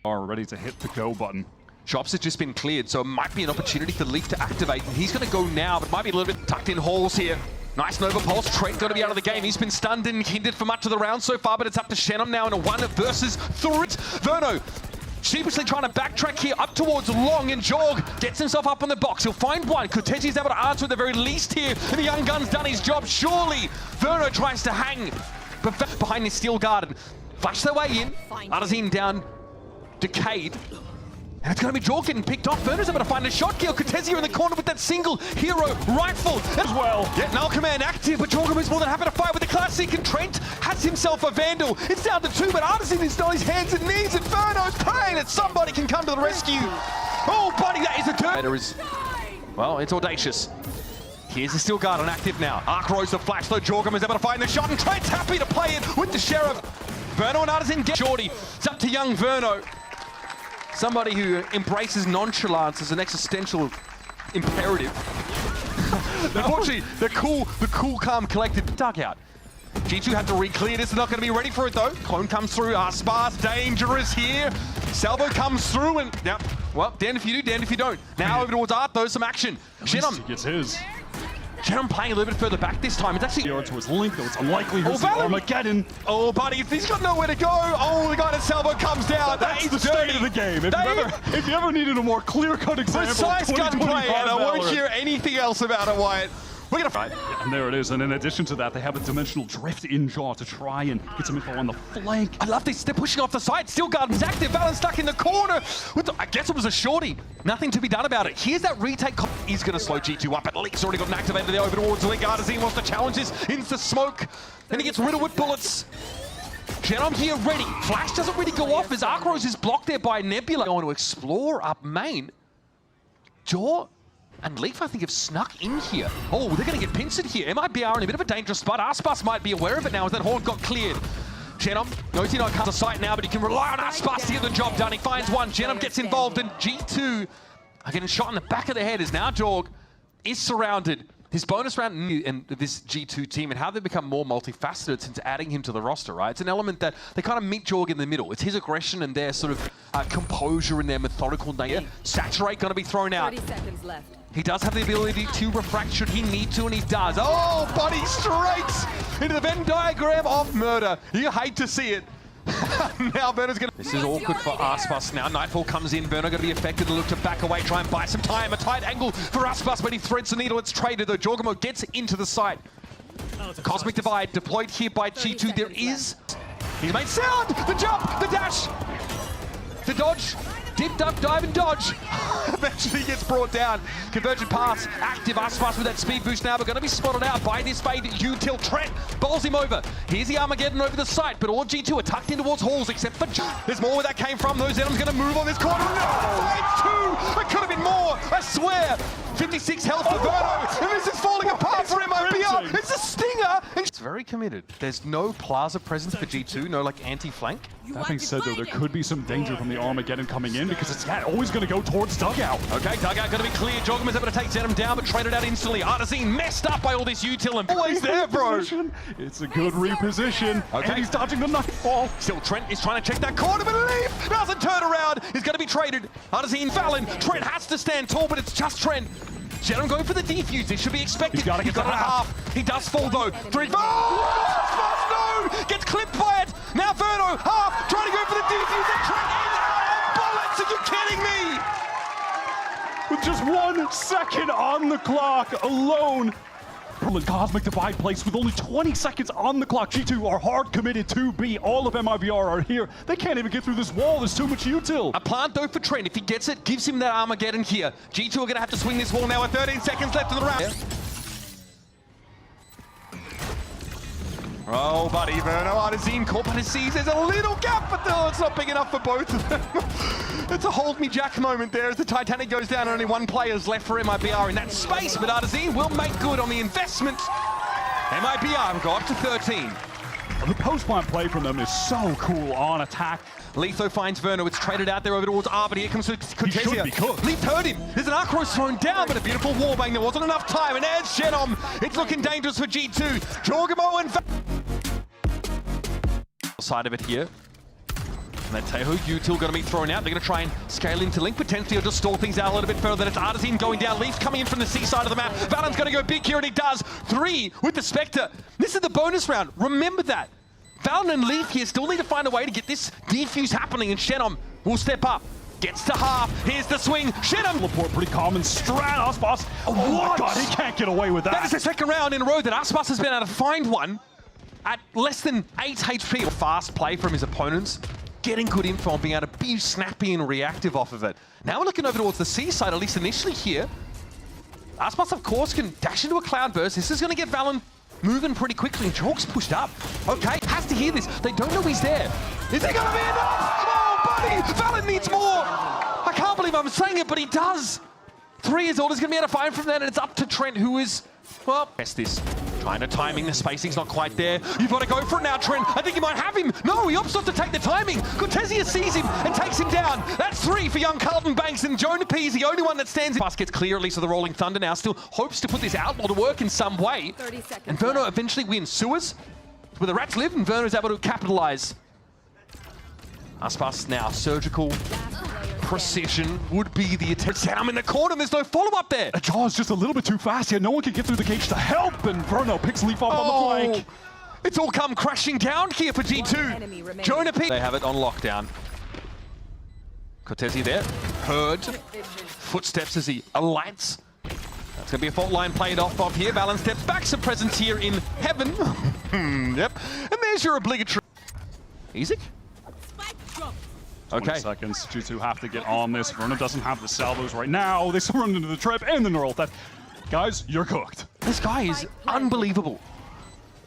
Are ready to hit the go button. Shops has just been cleared, so it might be an opportunity for Leaf to activate. And he's going to go now, but might be a little bit tucked in halls here. Nice Nova Pulse. Trent going to be out of the game. He's been stunned and hindered for much of the round so far, but it's up to Shannon now in a 1 versus 3. Verno sheepishly trying to backtrack here up towards Long, and Jorg gets himself up on the box. He'll find one. Cortezi's able to answer at the very least here, and the Young Gun's done his job. Surely Verno tries to hang behind his steel guard and flash their way in. Artazine down, decayed. And it's going to be Jorg getting picked off. Verno's able to find a shot kill. Cortezia in the corner with that single hero rifle as well. Yeah, Null Command active, but Jorg is more than happy to fight with the Classic, and Trent has himself a Vandal. It's down to 2, but Artisan is on his hands and knees, and Verno's praying that somebody can come to the rescue. Oh, buddy, that is a turn. Well, it's audacious. Here's the Steel Guard on active now. Arc Rose the flash, though Jorgum is able to find the shot, and Trent's happy to play it with the Sheriff. Verno and Artisan get Shorty. It's up to young Verno. Somebody who embraces nonchalance as an existential imperative. Unfortunately, the cool, calm, collected dugout. G2 had to re-clear this. They're not going to be ready for it, though. Clone comes through. Sparse, dangerous here. Salvo comes through, and yeah, well, damned if you do, damned if you don't. Now over towards Art, though, some action. Shinum. He gets his. Shannon playing a little bit further back this time. It's actually to his link, though it's unlikely. Here's the Armageddon. Oh, buddy, he's got nowhere to go. Oh, the guy at Salvo comes down. That's the state of the game. If you ever needed a more clear-cut example, precise gunplay, and I won't hear anything else about it, Wyatt. We're gonna fight. And there it is. And in addition to that, they have a dimensional drift in Jaw to try and get some info on the flank. I love this. They're pushing off the side. Steel Guard's active. Valen stuck in the corner. I guess it was a shorty. Nothing to be done about it. Here's that retake. He's going to slow G2 up. At least already got an activator there over towards Link. Artazine wants to challenge this into smoke. And he gets riddled with bullets. Shannon here ready. Flash doesn't really go off as Arc Rose is blocked there by Nebula. Going to explore up main. Jaw and Leaf, I think, have snuck in here. Oh, they're going to get pincered here. MIBR in a bit of a dangerous spot. Arspas might be aware of it now as that Horn got cleared. Genom knows he not comes to sight now, but he can rely on Arspas to get the job done. He finds one. Genom gets involved, and G2 are getting shot in the back of the head as now Jorg is surrounded. His bonus round and this G2 team and how they've become more multifaceted since adding him to the roster, right? It's an element that they kind of meet Jorg in the middle. It's his aggression and their sort of composure and their methodical nature. Saturate going to be thrown out. 30 seconds left. He does have the ability to refract should he need to, and he does. Oh, buddy, straight into the Venn diagram of murder. You hate to see it. Now Verno's gonna... This is awkward for Arspas now. Nightfall comes in. Verno gonna be affected to look to back away, try and buy some time. A tight angle for Arspas, but he threads the needle. It's traded, though. Jorgamo gets into the site. Cosmic Divide deployed here by G2. There is... He's made sound! The jump! The dash! The dodge! Dip, duck, dive, and dodge. Eventually gets brought down. Convergent pass, active. Arspas with that speed boost now, but going to be spotted out by this fade util. Trent bowls him over. Here's the Armageddon over the site, but all G2 are tucked in towards halls, except for There's more where that came from, though. Zenom's going to move on this corner. No! 5-2! It could have been more, I swear. 56 health for Verno, and this is falling apart for MIBR. It's a stinger. And it's very committed. There's no plaza presence for G2, no like anti-flank. That being said, though, there could be some danger from the Armageddon coming in because it's always going to go towards dugout. Okay, dugout going to be clear. Jorgum is able to take Zenom down, but traded out instantly. Artazine messed up by all this util and always there, bro. It's a good reposition. Okay, and he's dodging the nightfall. Still, Trent is trying to check that corner, but Leaf doesn't turn around. He's going to be traded. Artazine, Valen. Trent has to stand tall, but it's just Trent. Zenom going for the defuse. This should be expected. He's got it a half. He does fall, though. 3. Oh! No! Gets clipped by it. Now Verno, half, trying to go for the defuse, and Trent is bullets. Are you kidding me? With just 1 second on the clock alone. Cosmic Divide place with only 20 seconds on the clock. G2 are hard committed to B. All of MIBR are here. They can't even get through this wall. There's too much util. A plant, though, for Trent. If he gets it, gives him that Armageddon here. G2 are going to have to swing this wall now with 13 seconds left in the round. Yeah. Oh, buddy, Verno, Artazine caught by the seas. There's a little gap, but it's not big enough for both of them. It's a hold me Jack moment there as the Titanic goes down and only 1 player's left for MIBR in that space, but Artazine will make good on the investment. MIBR go up to 13. The post-plant play from them is so cool on attack. Letho finds Verno. It's traded out there over towards R, but here comes Cortesia. Leaf heard him. There's an Arc Rose thrown down, but a beautiful wallbang. There wasn't enough time, and there's Genom. It's looking dangerous for G2. Jorgamo and... Side of it here. And that Teho util going to be thrown out. They're going to try and scale into Link potentially, or just stall things out a little bit further. It's Artazine going down. Leaf coming in from the C side of the map. Valorant's going to go big here, and he does. 3 with the Spectre. This is the bonus round. Remember that. Valorant and Leaf here still need to find a way to get this defuse happening, and Shenom will step up. Gets to half. Here's the swing. Shenom. Teleport, pretty common. Strat, Aspas. Oh my god, he can't get away with that. That is the second round in a row that Aspas has been able to find one at less than 8 HP. Fast play from his opponents. Getting good info and being able to be snappy and reactive off of it. Now we're looking over towards the C side, at least initially here. Aspas, of course, can dash into a cloud burst. This is going to get Valen moving pretty quickly, and Chalk's pushed up. Okay, has to hear this. They don't know he's there. Is it going to be enough? Oh, buddy! Valen needs more! I can't believe I'm saying it, but he does. 3 is all he's going to be able to find from that, and it's up to Trent, who is, well, test this. Trying to timing, the spacing's not quite there. You've got to go for it now, Trent. I think you might have him. No, he opts not to take the timing. Cortezia sees him and takes him down. That's 3 for young Carlton Banks, and Jonah P is the only one that stands in. Bus gets clear, at least of the Rolling Thunder now. Still hopes to put this outlaw to work in some way. And Verno eventually wins. Sewers, where the rats live, and Verno is able to capitalize. Aspas now, surgical precision would be the attempt. Set him in the corner, there's no follow-up there. Jaw's just a little bit too fast here. No one can get through the cage to help, and Verno picks Leaf up on the flank. It's all come crashing down here for G2. Jonah P. They have it on lockdown. Cortezi there. Heard footsteps as he alights. That's going to be a fault line played off of here. Valen steps back, some presence here in heaven. Yep. And there's your obligatory. Easy. Okay. 20 seconds. G2 have to get on this. Verno doesn't have the salvos right now. They run into the trip and the neural theft. Guys, you're cooked. This guy is unbelievable.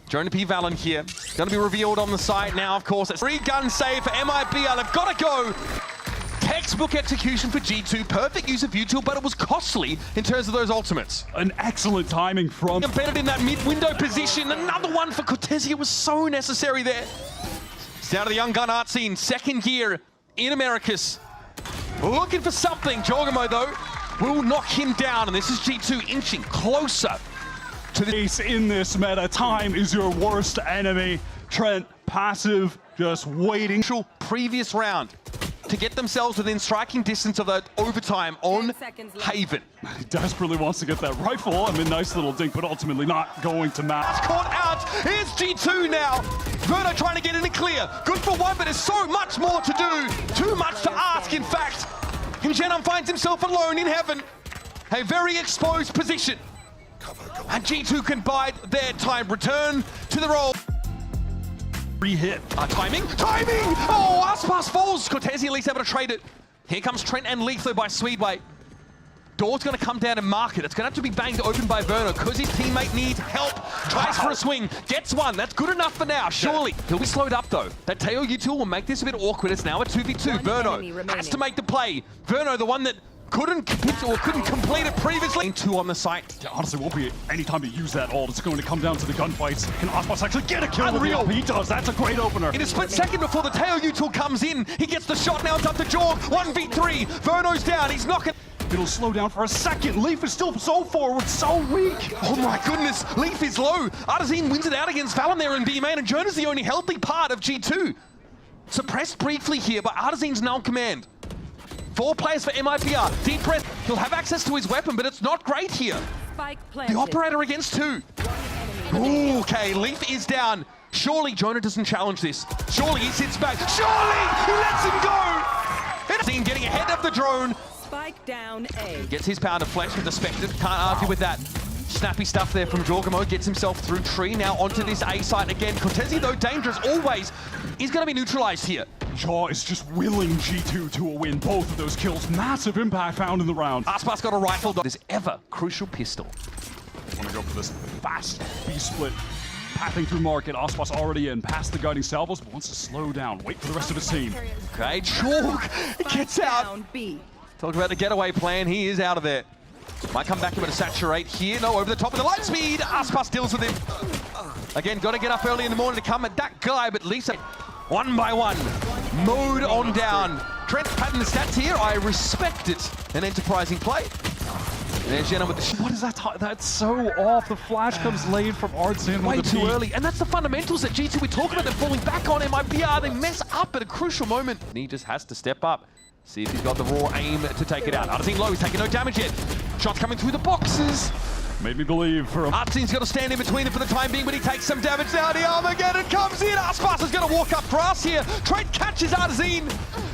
Jonah P. Valen here. Going to be revealed on the side now, of course. It's 3-gun save for MIBR. They've got to go. Textbook execution for G2. Perfect use of util, but it was costly in terms of those ultimates. An excellent timing from... Embedded in that mid-window position. Another one for Cortezia was so necessary there. It's down to the young gun art scene. Second year in Americas. Looking for something. Jorgamo, though, will knock him down. And this is G2 inching closer to the... Ace in this meta. Time is your worst enemy. Trent, passive, just waiting. Previous round to get themselves within striking distance of that overtime on Haven. He desperately wants to get that rifle. I mean, nice little dink, but ultimately not going to match. That's caught out. Here's G2 now. Verno trying to get in the clear. Good for one, but there's so much more to do. Too much to ask, in fact. And Genom finds himself alone in heaven. A very exposed position. And G2 can bide their time. Return to the roll. Hit. Timing! Oh, Aspas falls! Cortezi at least able to trade it. Here comes Trent and Leaf though by Swedway. Door's going to come down and mark it. It's going to have to be banged open by Verno because his teammate needs help. Tries for a swing. Gets one. That's good enough for now. Surely. He'll be slowed up though. That Teo util will make this a bit awkward. It's now a 2v2. Verno has to make the play. Verno, the one that couldn't complete it previously. 2 on the site. Yeah, honestly, won't be any time to use that ult. It's going to come down to the gunfights. Can Aspas actually get a kill? Unreal. With the he does. That's a great opener. In a split second before the Teo util comes in, he gets the shot. Now it's up to Jorg. 1v3. Verno's down. He's knocking. It'll slow down for a second. Leaf is still so forward, so weak. Oh my goodness. Leaf is low. Artazine wins it out against Valen there in B main, and Jonah's the only healthy part of G2. Suppressed briefly here, but Artazine's now in command. 4 players for MIBR. Deep press. He'll have access to his weapon, but it's not great here. The operator against 2. Ooh, okay, Leaf is down. Surely Jonah doesn't challenge this. Surely he sits back. Surely he lets him go. Seen getting ahead of the drone. Spike down A. Gets his pound of flesh with the Spectre. Can't argue with that. Snappy stuff there from Jorgamo. Gets himself through tree. Now onto this A site again. Cortezi, though dangerous always, is going to be neutralized here. Jaw is just willing G2 to a win. Both of those kills, massive impact found in the round. Aspas got a rifle. This ever crucial pistol. They want to go for this fast B split. Pathing through market. Aspas already in. Past the guiding salvos, but wants to slow down. Wait for the rest of his team. Okay, Chalk gets out. Talk about the getaway plan. He is out of there. Might come back a bit of saturate here. No, over the top of the light speed. Aspas deals with him. Again, got to get up early in the morning to come at that guy, but Lisa, 1 by 1. Mode on down. Trent padding the stats here. I respect it. An enterprising play. There's Jenna with the What is that? That's so off. The flash comes late from Artsin. way with the too peek. early. And that's the fundamentals that G2 we talk about. They're falling back on MIBR. They mess up at a crucial moment. And he just has to step up. See if he's got the raw aim to take it out. Artsin low, he's taking no damage yet. Shots coming through the boxes. Made me believe for a Artsin's got to stand in between them for the time being, but he takes some damage now. The Armageddon comes in. Aspas is going to walk up grass here. Trent catches Artsin.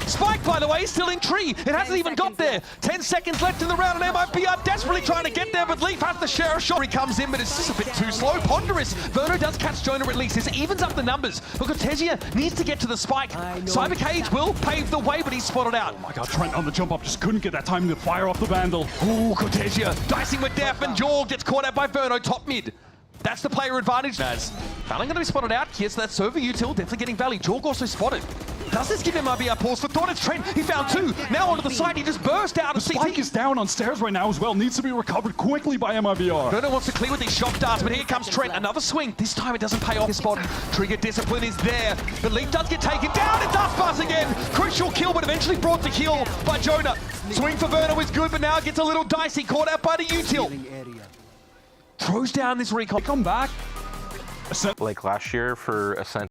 Spike, by the way, is still in tree. It hasn't even got there. 10 seconds left in the round, and MIBR desperately trying to get there, but Leaf has to share a shot. He comes in, but it's just a bit too slow. Ponderous. Verno does catch Jonah at least. This evens up the numbers. But Cortesia needs to get to the spike. Cyber Cage will pave the way, but he's spotted out. Oh my god, Trent on the jump up just couldn't get that timing to fire off the Vandal. Ooh, Cortesia dicing with death, and Jorg gets caught out by Verno, top mid. That's the player advantage. Naz. Valen going to be spotted out. Yes, that's over util, definitely getting Valley. Jorg also spotted. Does this give him MIBR pause for thought? It's Trent. He found two. Now onto the side, he just burst out of CT. Spike is down on stairs right now as well. Needs to be recovered quickly by MIBR. Verno wants to clear with these shock darts, but here comes Trent. Another swing. This time it doesn't pay off. His spot. Trigger discipline is there. The lead does get taken down. It does pass again. Crucial kill, but eventually brought to kill by Jonah. Swing for Verno is good, but now it gets a little dicey. Caught out by the util. Throws down this recall. Come back. Like last year for Ascent.